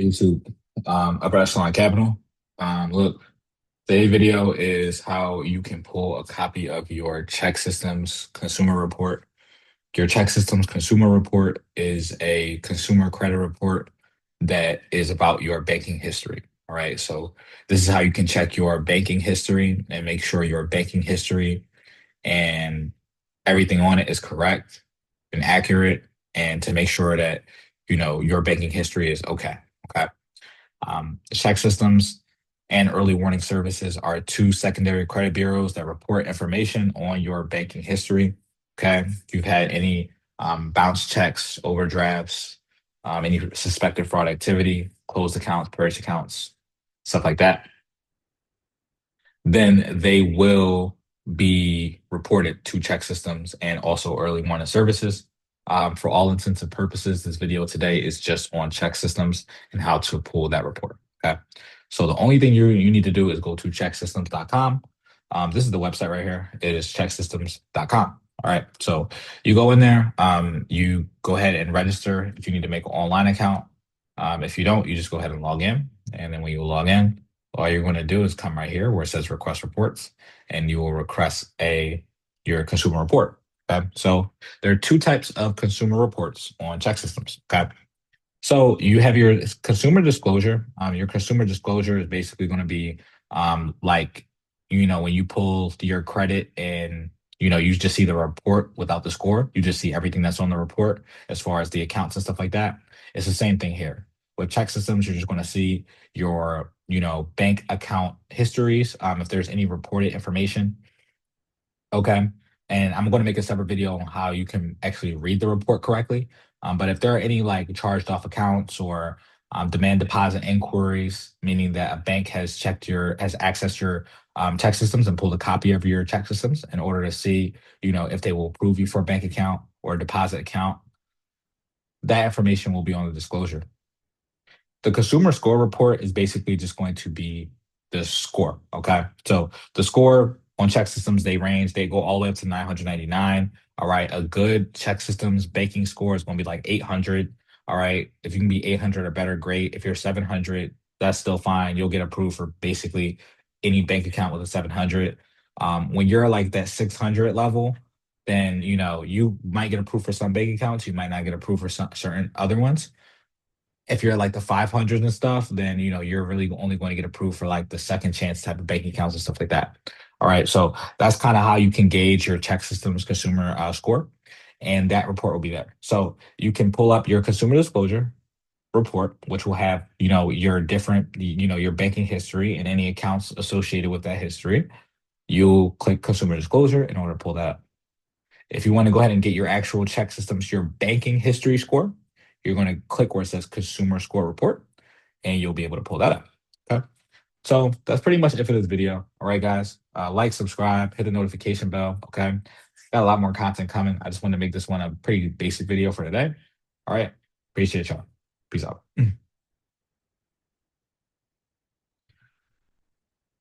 YouTube, Upper Echelon Capital. Look, today's video is how you can pull a copy of your Chexsystems consumer report. Your Chexsystems consumer report is a consumer credit report that is about your banking history. All right. So this is how you can check your banking history and make sure your banking history and everything on it is correct and accurate, and to make sure that your banking history is okay. Okay. Chexsystems and Early Warning Services are two secondary credit bureaus that report information on your banking history. Okay. If you've had any bounce checks, overdrafts, any suspected fraud activity, closed accounts, purged accounts, stuff like that, then they will be reported to Chexsystems and also Early Warning Services. For all intents and purposes, this video today is just on Chexsystems and how to pull that report. Okay. So the only thing you need to do is go to chexsystems.com. This is the website right here. It is chexsystems.com. All right. So you go in there, you go ahead and register if you need to make an online account. If you don't, you just go ahead and log in. And then when you log in, all you're going to do is come right here where it says request reports, and you will request your consumer report. Okay. So there are two types of consumer reports on Chexsystems. Okay. So you have your consumer disclosure. Your consumer disclosure is basically going to be like, when you pull your credit and you just see the report without the score. You just see everything that's on the report as far as the accounts and stuff like that. It's the same thing here. With Chexsystems, you're just going to see your, bank account histories. If there's any reported information. Okay. And I'm going to make a separate video on how you can actually read the report correctly. But if there are any like charged off accounts or demand deposit inquiries, meaning that a bank has accessed your Chexsystems and pulled a copy of your Chexsystems in order to see, if they will approve you for a bank account or a deposit account, that information will be on the disclosure. The consumer score report is basically just going to be the score. Okay. So the score on Chexsystems, they go all the way up to 999. All right. A good Chexsystems banking score is going to be like 800. All right. If you can be 800 or better, great. If you're 700, that's still fine. You'll get approved for basically any bank account with a 700. When you're like that 600 level, then, you might get approved for some bank accounts. You might not get approved for some certain other ones. If you're like the 500s and stuff, then you're really only going to get approved for like the second chance type of bank accounts and stuff like that. All right, so that's kind of how you can gauge your Chexsystems consumer score, and that report will be there. So you can pull up your consumer disclosure report, which will have your different your banking history and any accounts associated with that history. You'll click consumer disclosure in order to pull that up. If you want to go ahead and get your actual Chexsystems, your banking history score, you're going to click where it says consumer score report, and you'll be able to pull that up. Okay. So that's pretty much it for this video. All right, guys. Like, subscribe, hit the notification bell. Okay. Got a lot more content coming. I just wanted to make this one a pretty basic video for today. All right. Appreciate y'all. Peace out.